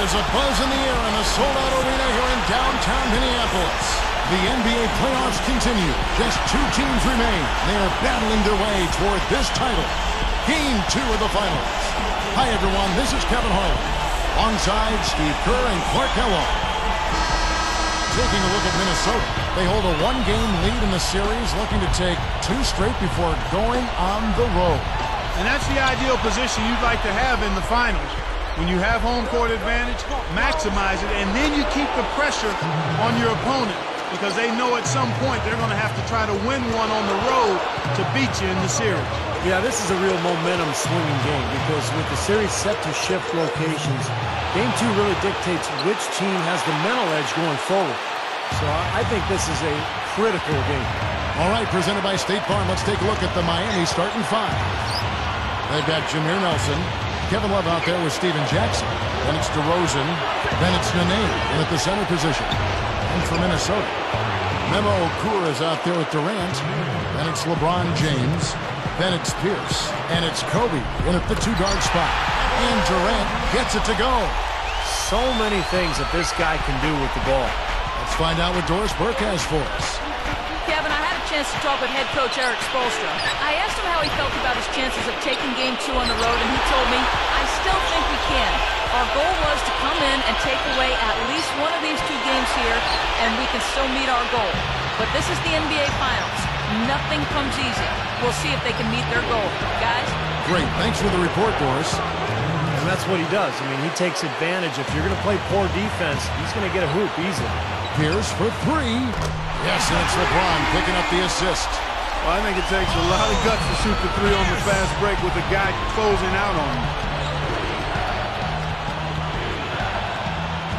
There's a buzz in the air in a sold-out arena here in downtown Minneapolis. The NBA playoffs continue. Just 2 teams remain. They are battling their way toward this title. Game 2 of the finals. Hi, everyone. This is Kevin Harlan. Alongside Steve Kerr and Clark Kellogg. Taking a look at Minnesota. They hold a 1-game lead in the series, looking to take 2 straight before going on the road. And that's the ideal position you'd like to have in the finals. When you have home court advantage, maximize it, and then you keep the pressure on your opponent because they know at some point they're going to have to try to win one on the road to beat you in the series. Yeah, this is a real momentum swinging game because with the series set to shift locations, Game 2 really dictates which team has the mental edge going forward. So I think this is a critical game. All right, presented by State Farm, let's take a look at the Miami starting 5. They've got Jameer Nelson, Kevin Love out there with Steven Jackson. Then it's DeRozan. Then it's Nene in at the center position. And for Minnesota, Memo Okur is out there with Durant. Then it's LeBron James. Then it's Pierce. And it's Kobe in at the 2-guard spot. And Durant gets it to go. So many things that this guy can do with the ball. Let's find out what Doris Burke has for us. Kevin, I had a chance to talk with head coach Eric Spoelstra. I asked him how he felt about his chances of taking Game 2 on the road, and he told me, I still think we can. Our goal was to come in and take away at least one of these 2 games here, and we can still meet our goal. But this is the NBA Finals. Nothing comes easy. We'll see if they can meet their goal. Guys? Great. Thanks for the report, Doris. And that's what he does. I mean, he takes advantage. If you're going to play poor defense, he's going to get a hoop easily. Pierce for 3. Yes, and it's LeBron picking up the assist. Well, I think it takes a lot of guts to shoot the 3 on the fast break with a guy closing out on him.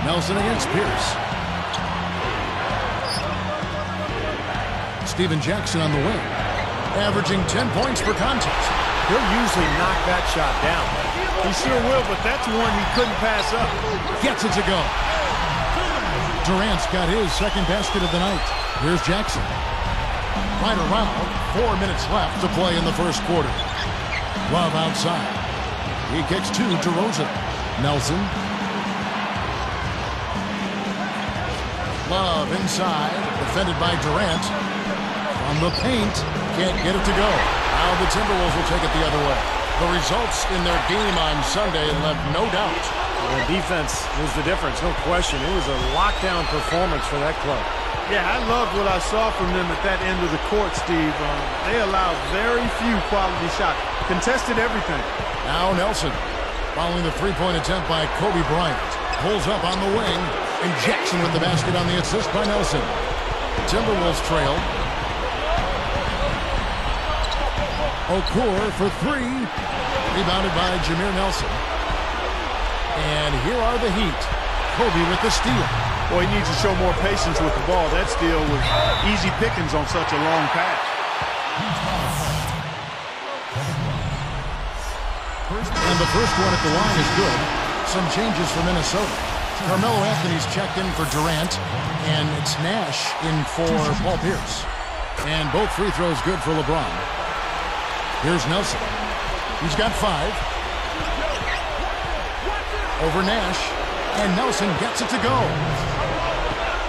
Nelson against Pierce. Steven Jackson on the wing, averaging 10 points per contest. He'll usually knock that shot down. He sure will, but that's one he couldn't pass up. Gets it to go. Durant's got his second basket of the night. Here's Jackson. Right around 4 minutes left to play in the first quarter. Love outside. He kicks to DeRozan. Nelson. Love inside. Defended by Durant. On the paint. Can't get it to go. Now the Timberwolves will take it the other way. The results in their game on Sunday left no doubt. The defense was the difference, no question. It was a lockdown performance for that club. Yeah, I loved what I saw from them at that end of the court, Steve. They allowed very few quality shots. Contested everything. Now Nelson, following the 3-point attempt by Kobe Bryant. Pulls up on the wing, and Jackson with the basket on the assist by Nelson. Timberwolves trail. Okur for 3. Rebounded by Jameer Nelson. And here are the Heat. Kobe with the steal. Boy, he needs to show more patience with the ball. That steal was easy pickings on such a long pass. And the first one at the line is good. Some changes for Minnesota. Carmelo Anthony's checked in for Durant, and it's Nash in for Paul Pierce. And both free throws good for LeBron. Here's Nelson. He's got 5. Over Nash, and Nelson gets it to go.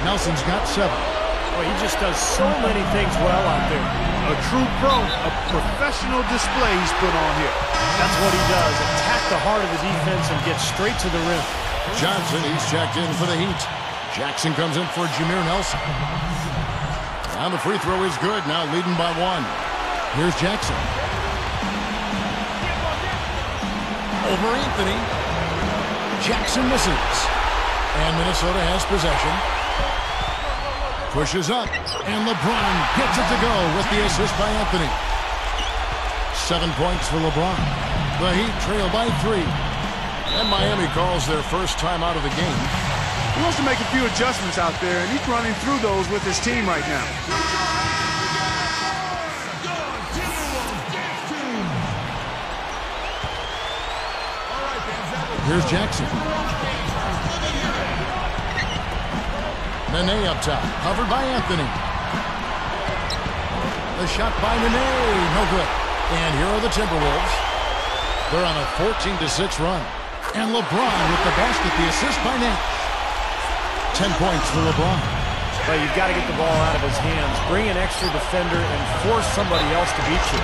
Nelson's got 7. Well, he just does so many things well out there. A true pro, a professional display he's put on here. That's what he does, attack the heart of the defense and get straight to the rim. Johnson, he's checked in for the Heat. Jackson comes in for Jameer Nelson. Now the free throw is good, now leading by 1. Here's Jackson. Over Anthony. Jackson misses. And Minnesota has possession. Pushes up. And LeBron gets it to go with the assist by Anthony. 7 points for LeBron. The Heat trail by 3. And Miami calls their first time out of the game. He wants to make a few adjustments out there, and he's running through those with his team right now. Here's Jackson. Nene up top, covered by Anthony. The shot by Nene, no good. And here are the Timberwolves. They're on a 14-6 run. And LeBron with the basket, the assist by Nash. 10 points for LeBron. But you've got to get the ball out of his hands, bring an extra defender, and force somebody else to beat you.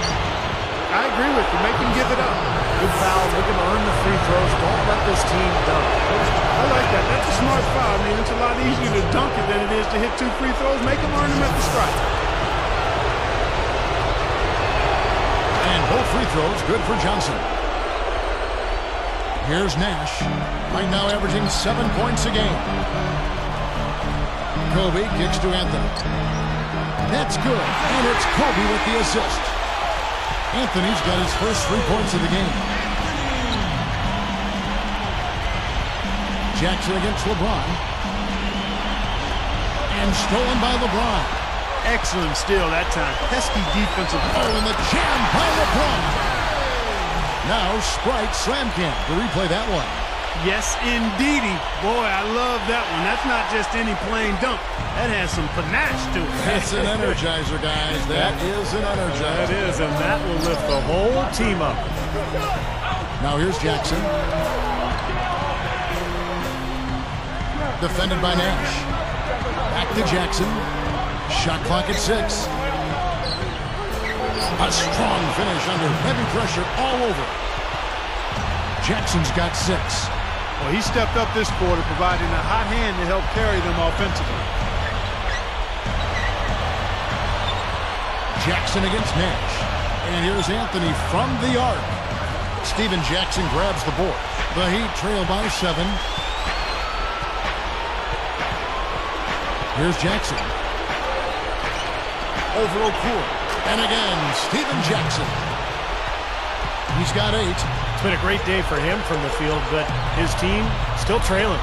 I agree with you. Make him give it up. Good foul. Make him earn the free throws. Don't let this team dunk. I like that. That's a smart foul. I mean, it's a lot easier to dunk it than it is to hit 2 free throws. Make him earn them at the strike. And both free throws good for Johnson. Here's Nash. Right now averaging 7 points a game. Kobe kicks to Anthony. That's good. And it's Kobe with the assist. Anthony's got his first 3 points of the game. Jackson against LeBron. And stolen by LeBron. Excellent steal that time. Pesky defensive. Oh, and the jam by LeBron. Now Sprite slam cam to replay that one. Yes, indeedy. Boy, I love that one. That's not just any plain dunk. That has some panache to it. That's an energizer, guys. That is an energizer. That is, and that will lift the whole team up. Now here's Jackson. Defended by Nash. Back to Jackson. Shot clock at 6. A strong finish under heavy pressure all over. Jackson's got 6. Well, he stepped up this quarter, providing a hot hand to help carry them offensively. Jackson against Nash. And here's Anthony from the arc. Steven Jackson grabs the board. The Heat trail by 7. Here's Jackson. Over O'Cool. And again, Steven Jackson. He's got 8. It's been a great day for him from the field, but his team still trailing.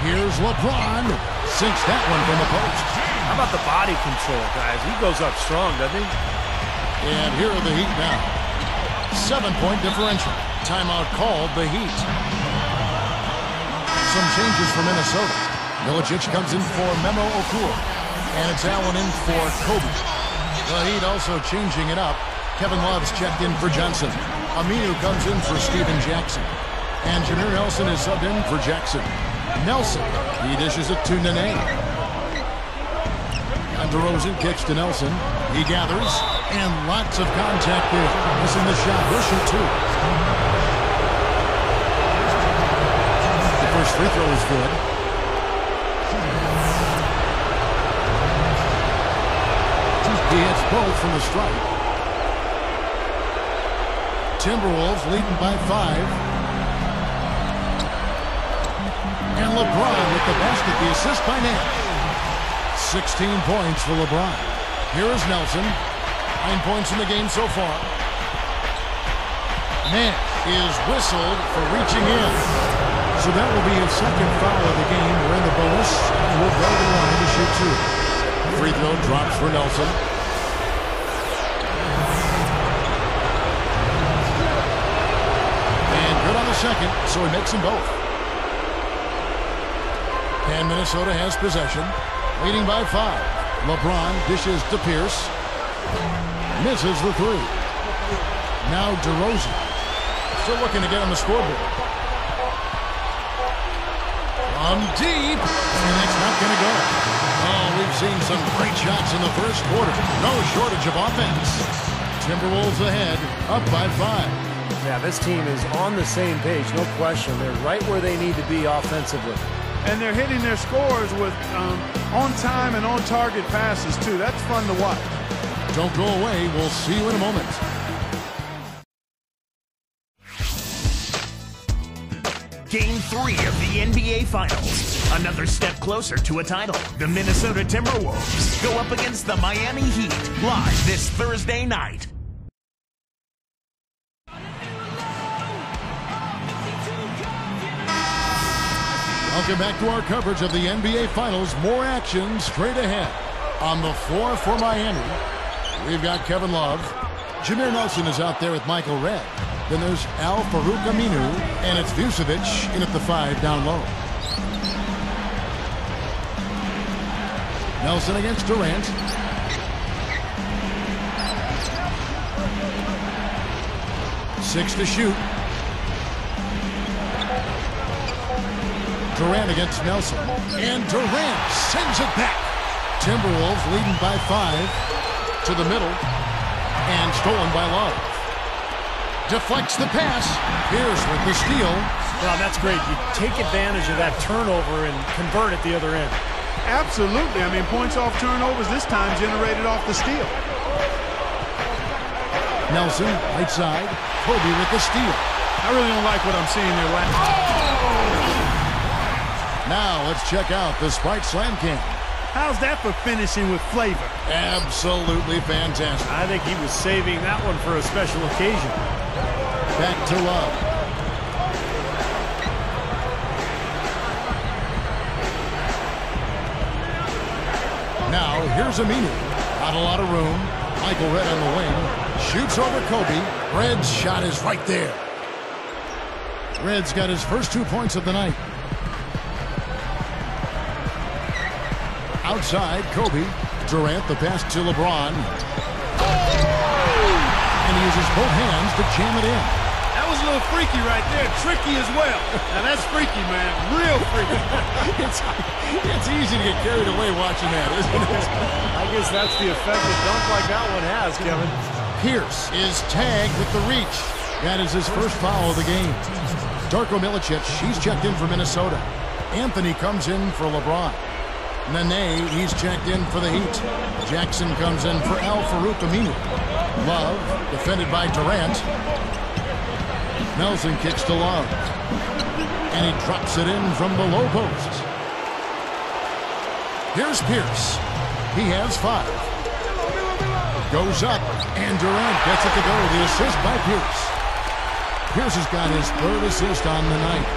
Here's LeBron. Sinks that one from the post. How about the body control, guys? He goes up strong, doesn't he? And here are the Heat now. 7-point differential. Timeout called the Heat. Some changes for Minnesota. Milicic comes in for Memo O'Cool. And it's Allen in for Kobe. The Heat also changing it up. Kevin Love's checked in for Johnson. Aminu comes in for Steven Jackson. And Jameer Nelson is subbed in for Jackson. Nelson, he dishes it to Nene. And DeRozan kicks to Nelson. He gathers, and lots of contact there. Missing the shot. He'll shoot 2. The first free throw is good. He hits both from the strike. Timberwolves leading by 5. And LeBron with the basket, the assist by Nash. 16 points for LeBron. Here is Nelson. 9 points in the game so far. Nash is whistled for reaching in. So that will be his second foul of the game. We're in the bonus. And we'll go to the line to shoot 2. Free throw drops for Nelson. Second, so he makes them both. And Minnesota has possession, leading by 5. LeBron dishes to Pierce. Misses the 3. Now DeRozan. Still looking to get on the scoreboard. From deep, and that's not going to go. Oh, we've seen some great shots in the first quarter. No shortage of offense. Timberwolves ahead, up by 5. Yeah, this team is on the same page, no question. They're right where they need to be offensively. And they're hitting their scores with on-time and on-target passes, too. That's fun to watch. Don't go away. We'll see you in a moment. Game 3 of the NBA Finals. Another step closer to a title. The Minnesota Timberwolves go up against the Miami Heat live this Thursday night. Welcome back to our coverage of the NBA Finals. More action straight ahead. On the floor for Miami, we've got Kevin Love. Jameer Nelson is out there with Michael Redd. Then there's Al-Farouq Aminu, and it's Vucevic in at the 5 down low. Nelson against Durant. Six to shoot. Durant against Nelson. And Durant sends it back. Timberwolves leading by 5 to the middle. And stolen by Love. Deflects the pass. Pierce with the steal. Well, that's great. You take advantage of that turnover and convert at the other end. Absolutely. I mean, points off turnovers this time generated off the steal. Nelson, right side. Kobe with the steal. I really don't like what I'm seeing there. Now let's check out the Sprite Slam Can. How's that for finishing with flavor? Absolutely fantastic. I think he was saving that one for a special occasion. Back to Love. Now here's Aminu. Not a lot of room. Michael Redd on the wing. Shoots over Kobe. Redd's shot is right there. Redd's got his first 2 points of the night. Outside, Kobe. Durant, the pass to LeBron. And he uses both hands to jam it in. That was a little freaky right there. Tricky as well. Now that's freaky, man. Real freaky. It's easy to get carried away watching that, isn't it? I guess that's the effect a dunk like that one has, Kevin. Pierce is tagged with the reach. That is his first foul of the game. Darko Milicic, he's checked in for Minnesota. Anthony comes in for LeBron. Nene, he's checked in for the Heat. Jackson comes in for Al-Farouq Aminu. Love, defended by Durant. Nelson kicks to Love. And he drops it in from the low post. Here's Pierce. He has 5. Goes up, and Durant gets it to go. The assist by Pierce. Pierce has got his 3rd assist on the night.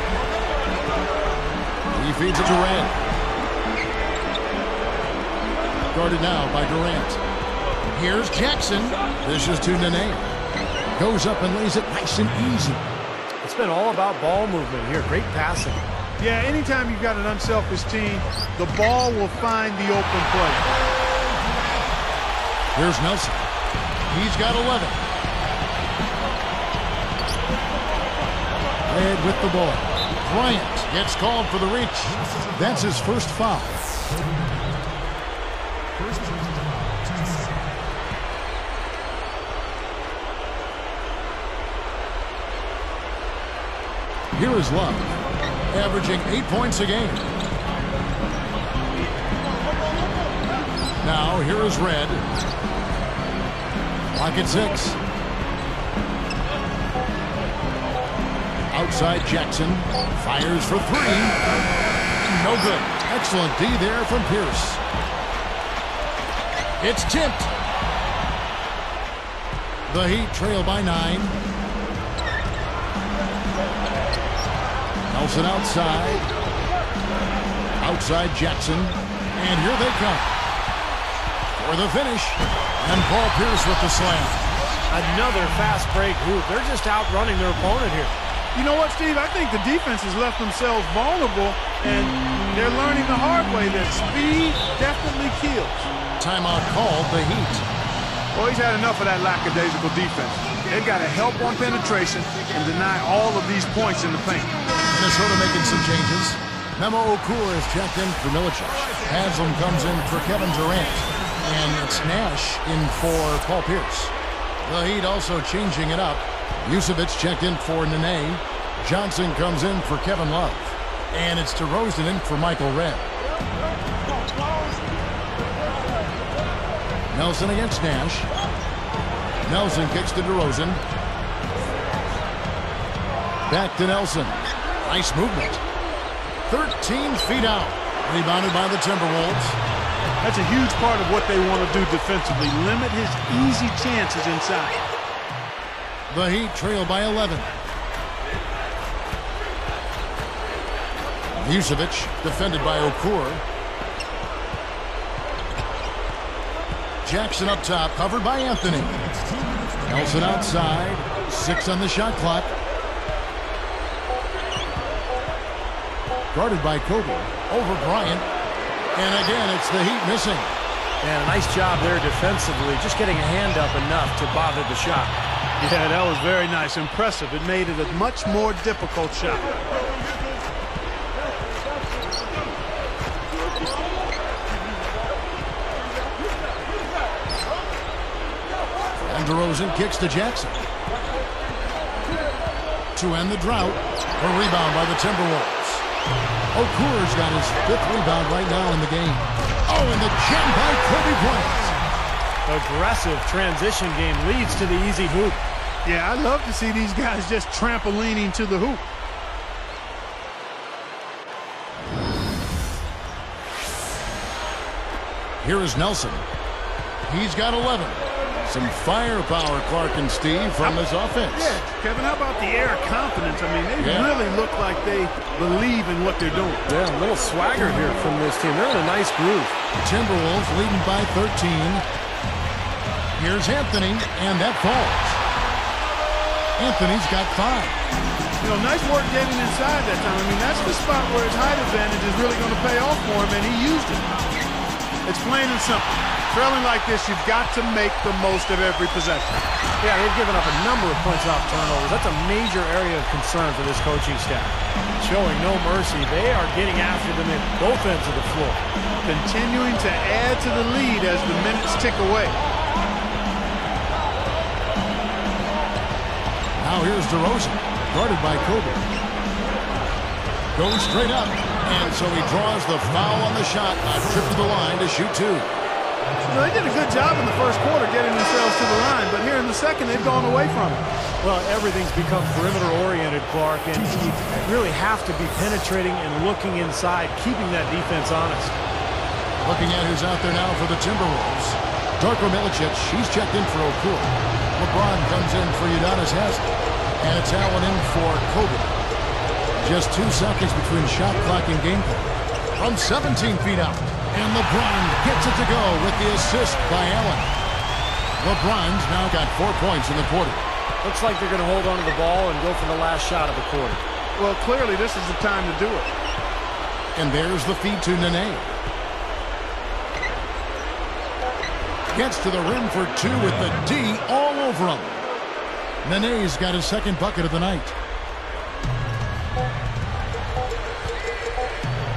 He feeds it to Durant. Guarded now by Durant. Here's Jackson. Dishes to Nene. Goes up and lays it nice and easy. It's been all about ball movement here. Great passing. Yeah, anytime you've got an unselfish team, the ball will find the open player. Here's Nelson. He's got 11. Red with the ball. Bryant gets called for the reach. That's his first foul. Here is Love, averaging 8 points a game. Now, here is Redd. Clock at 6. Outside Jackson. Fires for 3. No good. Excellent D there from Pierce. It's tipped. The Heat trail by 9. Nelson outside. Outside Jackson. And here they come. For the finish. And Paul Pierce with the slam. Another fast break hoop. They're just outrunning their opponent here. You know what, Steve? I think the defense has left themselves vulnerable, and they're learning the hard way that speed definitely kills. Timeout called, the Heat. Well, he's had enough of that lackadaisical defense. They've got to help on penetration and deny all of these points in the paint. Minnesota making some changes. Memo Okur is checked in for Milicic. Haslam comes in for Kevin Durant. And it's Nash in for Paul Pierce. The Heat also changing it up. Vucevic checked in for Nene. Johnson comes in for Kevin Love. And it's DeRozan in for Michael Redd. Nelson against Nash. Nelson kicks to DeRozan. Back to Nelson. Nice movement. 13 feet out. Rebounded by the Timberwolves. That's a huge part of what they want to do defensively. Limit his easy chances inside. The Heat trail by 11. Vucevic defended by Okur. Jackson up top, covered by Anthony. Nelson outside. 6 on the shot clock. Guarded by Kobe. Over Bryant. And again, it's the Heat missing. And a nice job there defensively, just getting a hand up enough to bother the shot. Yeah, that was very nice. Impressive. It made it a much more difficult shot. DeRozan kicks to Jackson. To end the drought, a rebound by the Timberwolves. Okur's got his 5th rebound right now in the game. Oh, and the gem by Kobe Bryant. Aggressive transition game leads to the easy hoop. Yeah, I love to see these guys just trampolining to the hoop. Here is Nelson. He's got 11. Some firepower, Clark and Steve, from this offense. Yeah, Kevin, how about the air of confidence? I mean, they really look like they believe in what they're doing. Yeah, a little swagger here from this team. They're in a nice groove. Timberwolves leading by 13. Here's Anthony, and that falls. Anthony's got 5. You know, nice work getting inside that time. I mean, that's the spot where his height advantage is really going to pay off for him, and he used it. It's plain and simple. Trailing like this, you've got to make the most of every possession. Yeah, they've given up a number of points off turnovers. That's a major area of concern for this coaching staff. Showing no mercy, they are getting after them at both ends of the floor. Continuing to add to the lead as the minutes tick away. Now here's DeRozan, guarded by Kobe. Goes straight up, and so he draws the foul on the shot. A trip to the line to shoot 2. You know, they did a good job in the first quarter getting themselves to the line, but here in the second, they've gone away from it. Well, everything's become perimeter-oriented, Clark, and you really have to be penetrating and looking inside, keeping that defense honest. Looking at who's out there now for the Timberwolves. Darko Milicic, she's checked in for Okur. LeBron comes in for Udonis Haslem. And it's Allen in for Kobe. Just 2 seconds between shot clock and game clock. From 17 feet out. And LeBron gets it to go with the assist by Allen. LeBron's now got 4 points in the quarter. Looks like they're going to hold on to the ball and go for the last shot of the quarter. Well, clearly this is the time to do it. And there's the feed to Nene. Gets to the rim for 2 with the D all over him. Nene's got his 2nd bucket of the night.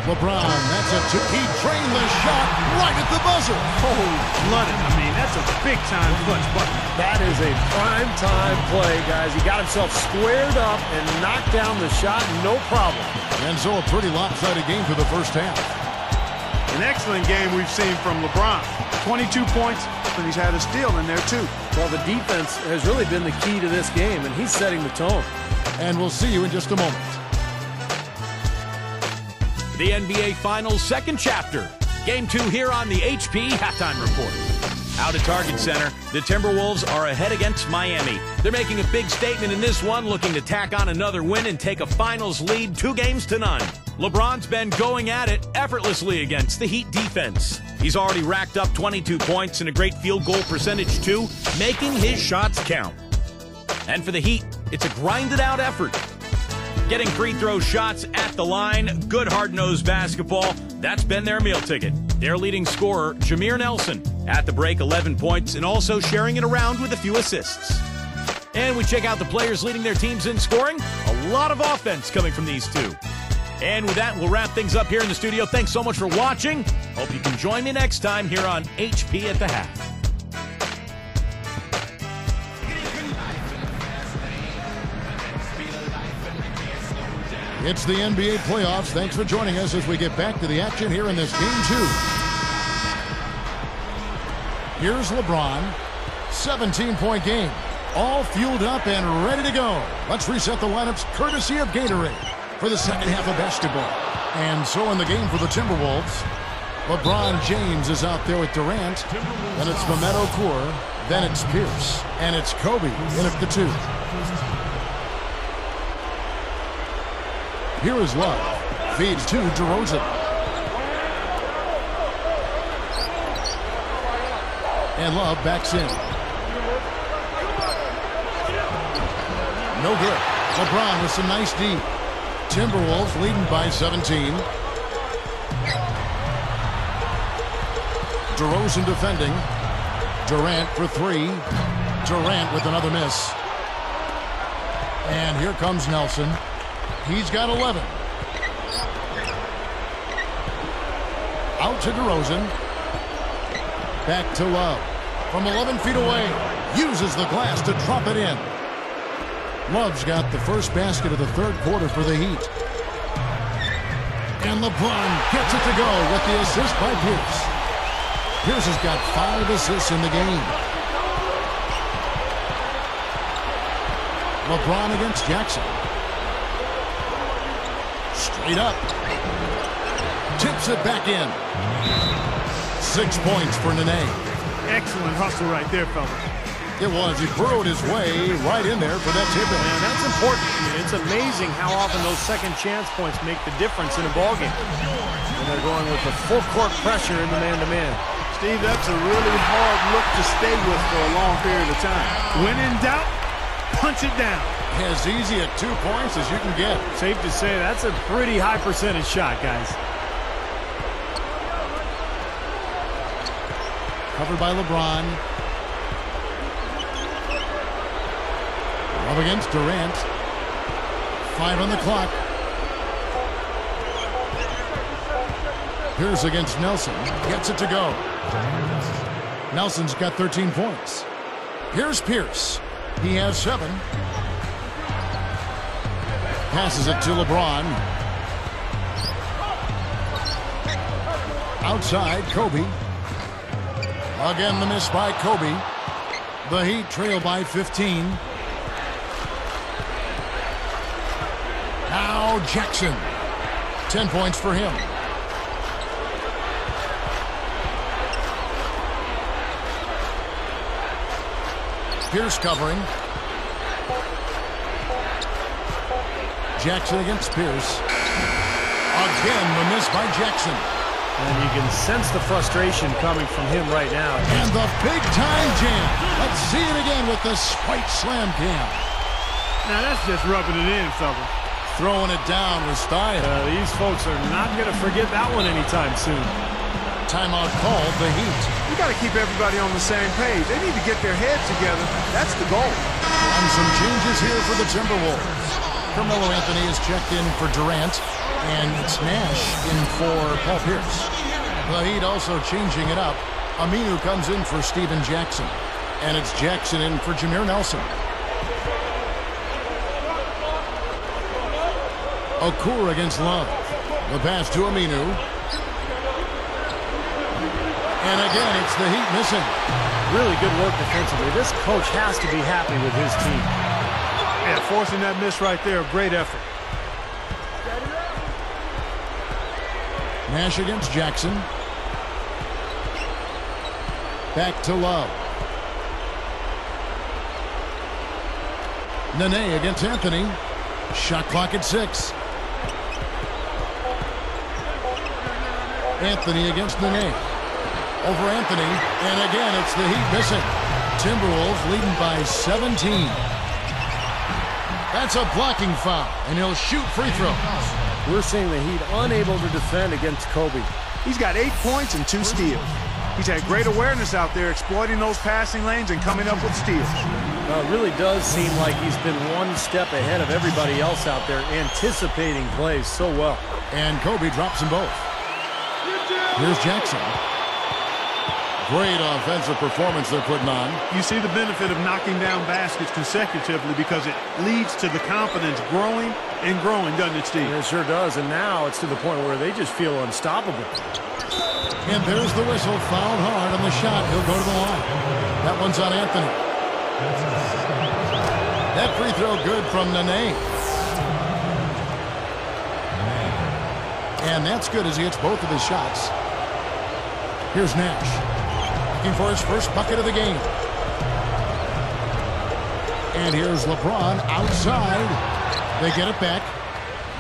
LeBron, that's a 2. He drained the shot right at the buzzer. Cold-blooded. I mean, that's a big-time clutch bucket. That is a prime-time play, guys. He got himself squared up and knocked down the shot, no problem. And so a pretty lopsided game for the first half. An excellent game we've seen from LeBron. 22 points, and he's had a steal in there, too. Well, the defense has really been the key to this game, and he's setting the tone. And we'll see you in just a moment. The NBA Finals second chapter. Game 2 here on the HP Halftime Report. Out at Target Center, the Timberwolves are ahead against Miami. They're making a big statement in this one, looking to tack on another win and take a finals lead 2-0. LeBron's been going at it effortlessly against the Heat defense. He's already racked up 22 points and a great field goal percentage too, making his shots count. And for the Heat, it's a grinded-out effort. Getting free throw shots at the line, good hard-nosed basketball, that's been their meal ticket. Their leading scorer, Jameer Nelson, at the break 11 points and also sharing it around with a few assists. And we check out the players leading their teams in scoring. A lot of offense coming from these two. And with that, we'll wrap things up here in the studio. Thanks so much for watching. Hope you can join me next time here on HP at the Half. It's the NBA playoffs. Thanks for joining us as we get back to the action here in this game 2. Here's LeBron. 17-point game. All fueled up and ready to go. Let's reset the lineups courtesy of Gatorade for the second half of basketball. And so in the game for the Timberwolves, LeBron James is out there with Durant. Then it's Mehmet Okur. Then it's Pierce. And it's Kobe in at the 2. Here is Love. Feeds to DeRozan. And Love backs in. No good. LeBron with some nice D. Timberwolves leading by 17. DeRozan defending. Durant for 3. Durant with another miss. And here comes Nelson. He's got 11. Out to DeRozan. Back to Love. from 11 feet away. Uses the glass to drop it in. Love's got the first basket of the third quarter for the Heat. And LeBron gets it to go with the assist by Pierce. Pierce has got 5 assists in the game. LeBron against Jackson. Straight up. Tips it back in. 6 points for Nene. Excellent hustle right there, fellas. It was. He burrowed his way right in there for that tip-in. And that's important. I mean, it's amazing how often those second chance points make the difference in a ballgame. And they're going with the full court pressure in the man-to-man. Steve, that's a really hard look to stay with for a long period of time. When in doubt, punch it down. As easy at 2 points as you can get. Safe to say that's a pretty high percentage shot, guys. Covered by LeBron. Love against Durant. 5 on the clock. Pierce against Nelson. Gets it to go. Nelson's got 13 points. Here's Pierce. He has 7. Passes it to LeBron. Outside, Kobe. Again, the miss by Kobe. The Heat trail by 15. Now Jackson. 10 points for him. Pierce covering. Jackson against Pierce. Again, the miss by Jackson. And you can sense the frustration coming from him right now. And the big-time jam. Let's see it again with the Spike Slam cam. Now that's just rubbing it in, fellas. Throwing it down with style. These folks are not going to forget that one anytime soon. Timeout called, the Heat. You got to keep everybody on the same page. They need to get their heads together. That's the goal. And some changes here for the Timberwolves. Carmelo Anthony is checked in for Durant, and it's Nash in for Paul Pierce. The Heat also changing it up. Aminu comes in for Steven Jackson, and it's Jackson in for Jameer Nelson. Okur against Love. The pass to Aminu. And again, it's the Heat missing. Really good work defensively. This coach has to be happy with his team. Yeah, forcing that miss right there, great effort. Nash against Jackson. Back to Love. Nene against Anthony. Shot clock at 6. Anthony against Nene. Over Anthony, and again it's the Heat missing. Timberwolves leading by 17. That's a blocking foul, and he'll shoot free throws. We're seeing the Heat unable to defend against Kobe. He's got 8 points and 2 steals. He's had great awareness out there, exploiting those passing lanes and coming up with steals. It really does seem like he's been one step ahead of everybody else out there, anticipating plays so well. And Kobe drops them both. Here's Jackson. Great offensive performance they're putting on. You see the benefit of knocking down baskets consecutively because it leads to the confidence growing and growing, doesn't it, Steve? It sure does, and now it's to the point where they just feel unstoppable. And there's the whistle, fouled hard on the shot. He'll go to the line. That one's on Anthony. That free throw good from Nene. And that's good as he hits both of his shots. Here's Nash. Looking for his first bucket of the game. And here's LeBron outside. They get it back.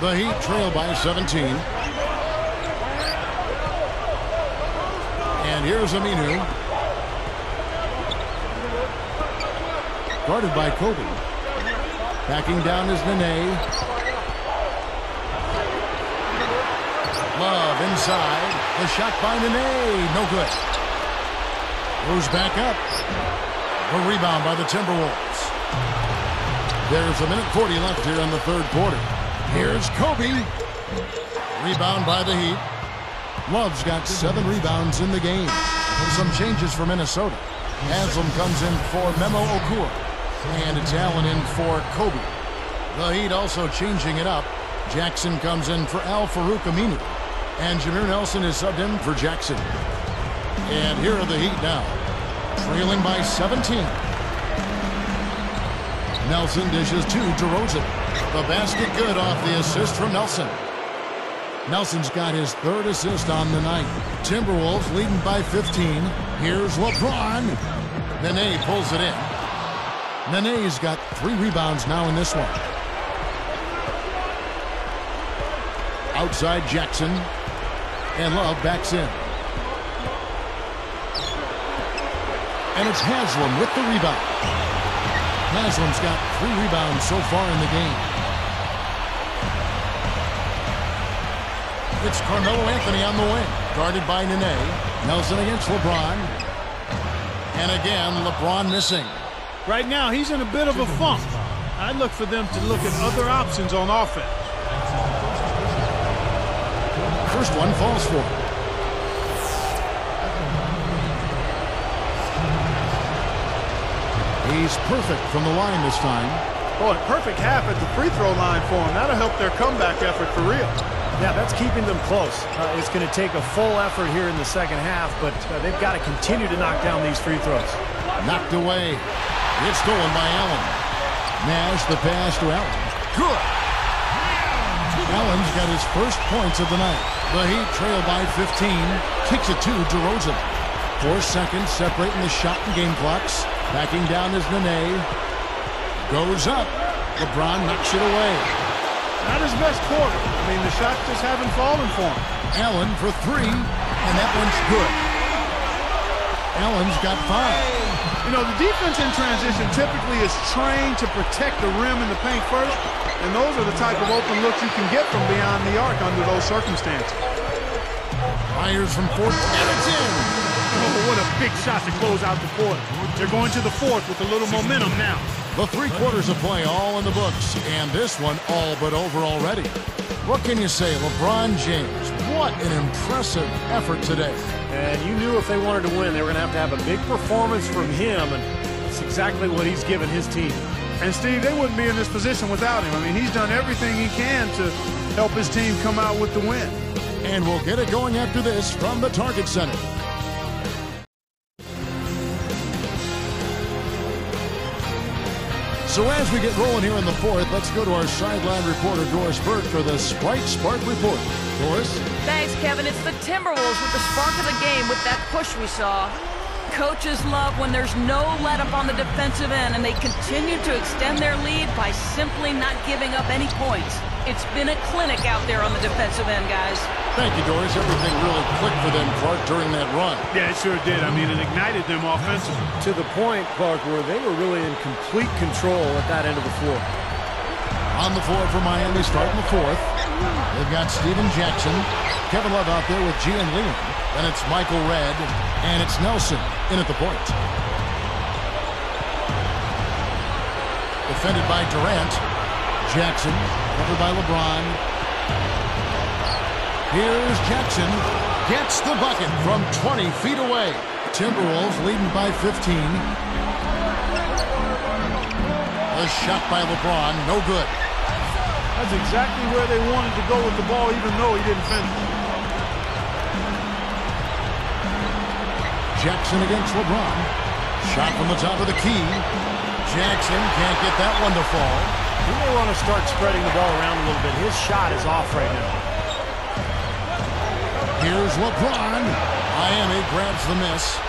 The Heat trail by 17. And here's Aminu. Guarded by Kobe. Backing down is Nene. Love inside. The shot by Nene. No good. Goes back up. A rebound by the Timberwolves. There's 1:40 left here in the third quarter. Here's Kobe. Rebound by the Heat. Love's got 7 rebounds in the game. And some changes for Minnesota. Haslam comes in for Memo Okur. And it's Allen in for Kobe. The Heat also changing it up. Jackson comes in for Al-Farouq Aminu. And Jameer Nelson is subbed in for Jackson. And here are the Heat now, trailing by 17. Nelson dishes to DeRozan. The basket good off the assist from Nelson. Nelson's got his third assist on the night. Timberwolves leading by 15. Here's LeBron. Nene pulls it in. Nene's got 3 rebounds now in this one. Outside Jackson. And Love backs in. And it's Haslam with the rebound. Haslam's got 3 rebounds so far in the game. It's Carmelo Anthony on the wing, guarded by Nene. Nelson against LeBron. And again, LeBron missing. Right now, he's in a bit of a funk. I look for them to look at other options on offense. First one falls for him. He's perfect from the line this time. Boy, perfect half at the free throw line for him. That'll help their comeback effort for real. Yeah, that's keeping them close. It's going to take a full effort here in the second half, but they've got to continue to knock down these free throws. Knocked away. It's stolen by Allen. Nash the pass to Allen. Good. Allen's got his first points of the night. The Heat trail by 15. Kicks it to DeRozan. 4 seconds separating the shot and game clocks. Backing down is Nene. Goes up. LeBron knocks it away. Not his best quarter. I mean, the shots just haven't fallen for him. Allen for 3, and that one's good. Allen's got 5. You know, the defense in transition typically is trained to protect the rim and the paint first, and those are the type of open looks you can get from beyond the arc under those circumstances. Fires from 4, and it's in. Oh, what a big shot to close out the quarter. They're going to the fourth with a little momentum now. The 3 quarters of play all in the books, and this one all but over already. What can you say, LeBron James? What an impressive effort today. And you knew if they wanted to win, they were going to have a big performance from him, and that's exactly what he's given his team. And, Steve, they wouldn't be in this position without him. I mean, he's done everything he can to help his team come out with the win. And we'll get it going after this from the Target Center. So as we get rolling here in the fourth, let's go to our sideline reporter, Doris Burke, for the Sprite Spark Report. Doris? Thanks, Kevin. It's the Timberwolves with the spark of the game with that push we saw. Coaches love when there's no let-up on the defensive end, and they continue to extend their lead by simply not giving up any points. It's been a clinic out there on the defensive end, guys. Thank you, Doris. Everything really clicked for them, Clark, during that run. Yeah, it sure did. I mean, it ignited them offensively. To the point, Clark, where they were really in complete control at that end of the floor. On the floor for Miami, starting the fourth. They've got Steven Jackson, Kevin Love out there with Gian Leon. Then it's Michael Redd, and it's Nelson in at the point. Defended by Durant. Jackson, covered by LeBron. Here's Jackson. Gets the bucket from 20 feet away. Timberwolves leading by 15. A shot by LeBron, no good. That's exactly where they wanted to go with the ball, even though he didn't finish. Jackson against LeBron. Shot from the top of the key. Jackson can't get that one to fall. He may want to start spreading the ball around a little bit. His shot is off right now. Here's LeBron. Miami grabs the miss.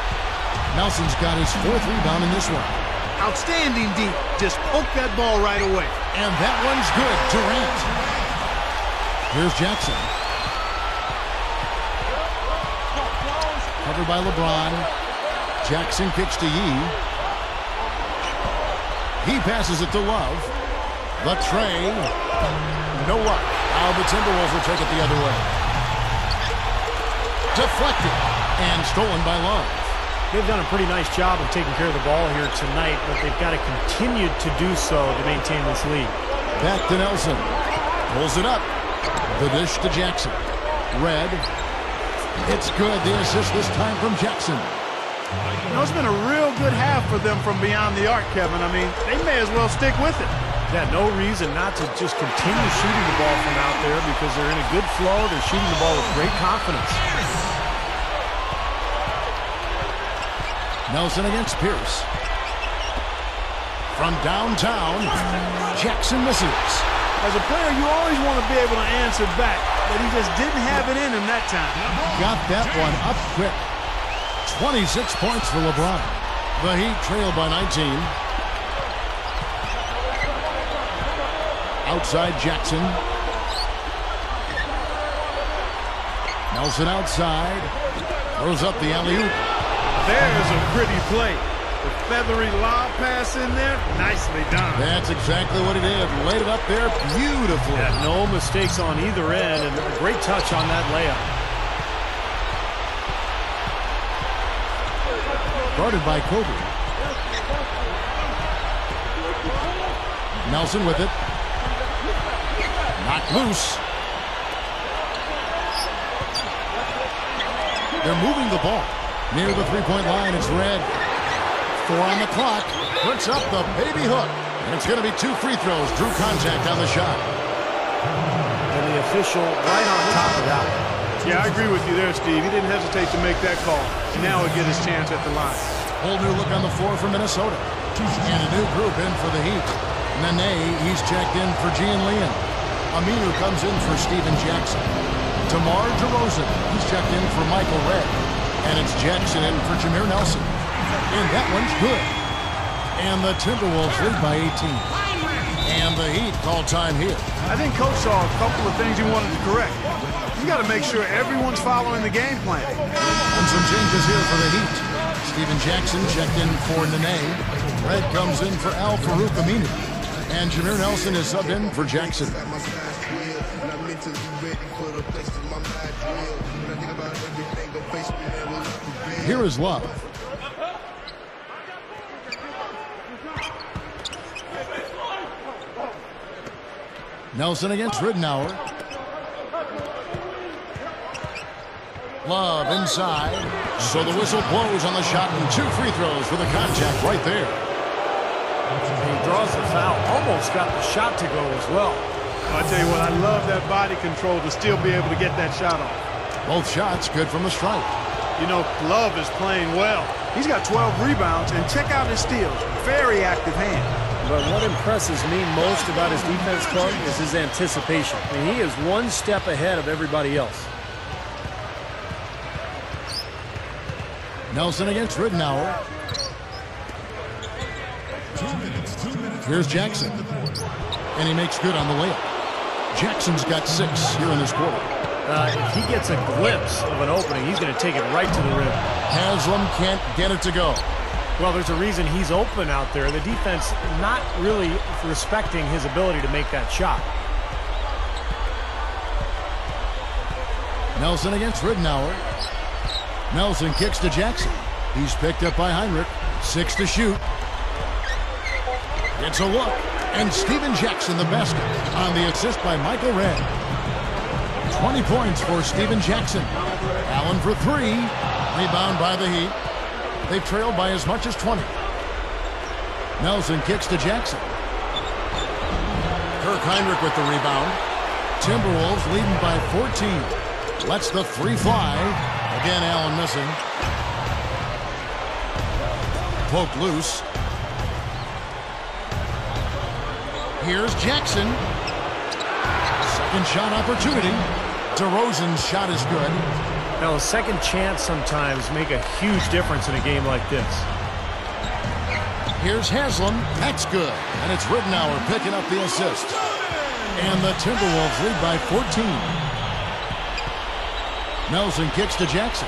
Nelson's got his 4th rebound in this one. Outstanding deep. Just poke that ball right away. And that one's good. Durant. Here's Jackson. Covered by LeBron. Jackson kicks to Yee. He passes it to Love. The tray. No luck. Now the Timberwolves will take it the other way. Deflected. And stolen by Love. They've done a pretty nice job of taking care of the ball here tonight, but they've got to continue to do so to maintain this lead. Back to Nelson. Pulls it up. The dish to Jackson. Redd. It's good. The assist this time from Jackson. You know, it's been a real good half for them from beyond the arc, Kevin. I mean, they may as well stick with it. Yeah, no reason not to just continue shooting the ball from out there because they're in a good flow. They're shooting the ball with great confidence. Nelson against Pierce. From downtown, Jackson misses. As a player, you always want to be able to answer back, but he just didn't have it in him that time. Got that one up quick. 26 points for LeBron. The Heat trail by 19. Outside Jackson. Nelson outside. Throws up the alley-oop. There's a pretty play. The feathery lob pass in there, nicely done. That's exactly what he did. Laid it up there beautifully. Yeah, no mistakes on either end, and a great touch on that layup. Guarded by Kobe. Nelson with it. Knocked loose. They're moving the ball. Near the three-point line, it's Red. 4 on the clock. Puts up the baby hook. And it's going to be 2 free throws. Drew contact on the shot. And the official right on top of that. Yeah, I agree with you there, Steve. He didn't hesitate to make that call. Now he'll get his chance at the line. Whole new look on the floor for Minnesota. And a new group in for the Heat. Nene, he's checked in for Gian Leon. Aminu comes in for Steven Jackson. DeMar DeRozan, he's checked in for Michael Redd. And it's Jackson in for Jameer Nelson. And that one's good. And the Timberwolves lead by 18. And the Heat call time here. I think Coach saw a couple of things he wanted to correct. You got to make sure everyone's following the game plan. And some changes here for the Heat. Steven Jackson checked in for Nene. Red comes in for Al-Farouq Aminu. And Jameer Nelson is subbed in for Jackson. Here is Love. Nelson against Ridenour. Love inside. So the whistle blows on the shot and 2 free throws for the contact right there. He draws the foul. Almost got the shot to go as well. I tell you what, I love that body control to still be able to get that shot off. Both shots good from the stripe. You know, Love is playing well. He's got 12 rebounds, and check out his steals. Very active hand. But what impresses me most about his defense, Clark, is his anticipation. I mean, he is one step ahead of everybody else. Nelson against Ridenour. Here's Jackson. And he makes good on the layup. Jackson's got 6 here in this quarter. If he gets a glimpse of an opening, he's going to take it right to the rim. Haslam can't get it to go. Well, there's a reason he's open out there. The defense not really respecting his ability to make that shot. Nelson against Ridenour. Nelson kicks to Jackson. He's picked up by Heinrich. 6 to shoot. It's a look. And Steven Jackson the basket on the assist by Michael Redd. 20 points for Steven Jackson. Allen for 3. Rebound by the Heat. They've trailed by as much as 20. Nelson kicks to Jackson. Kirk Heinrich with the rebound. Timberwolves leading by 14. Lets the 3 fly. Again, Allen missing. Poked loose. Here's Jackson. Second shot opportunity. DeRozan's shot is good. Now, a second chance sometimes make a huge difference in a game like this. Here's Haslam. That's good. And it's Ridenour picking up the assist. And the Timberwolves lead by 14. Nelson kicks to Jackson.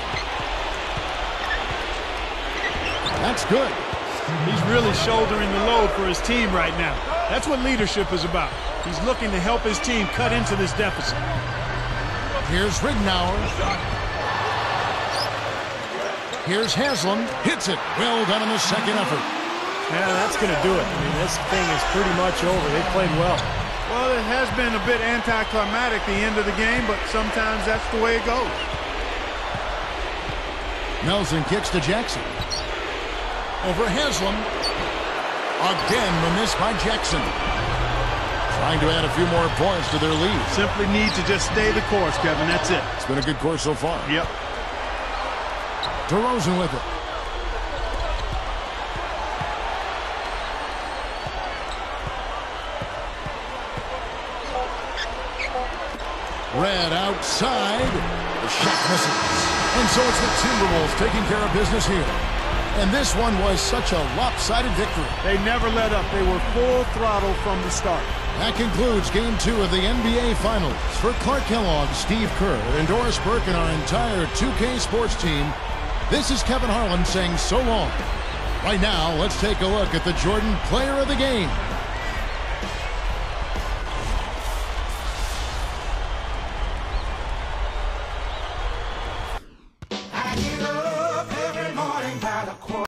That's good. He's really shouldering the load for his team right now. That's what leadership is about. He's looking to help his team cut into this deficit. Here's Ridenour. Here's Haslam. Hits it. Well done in the second effort. Yeah, that's going to do it. I mean, this thing is pretty much over. They played well. Well, it has been a bit anticlimactic the end of the game, but sometimes that's the way it goes. Nelson kicks to Jackson. over Haslam. Again, the miss by Jackson. Trying to add a few more points to their lead. Simply need to just stay the course, Kevin. That's it. It's been a good course so far. Yep. DeRozan with it. Red outside. The shot misses. And so it's the Timberwolves taking care of business here. And this one was such a lopsided victory. They never let up. They were full throttle from the start. That concludes Game 2 of the NBA Finals. For Clark Kellogg, Steve Kerr, and Doris Burke, and our entire 2K Sports team, this is Kevin Harlan saying so long. Right now, let's take a look at the Jordan Player of the Game. I get up.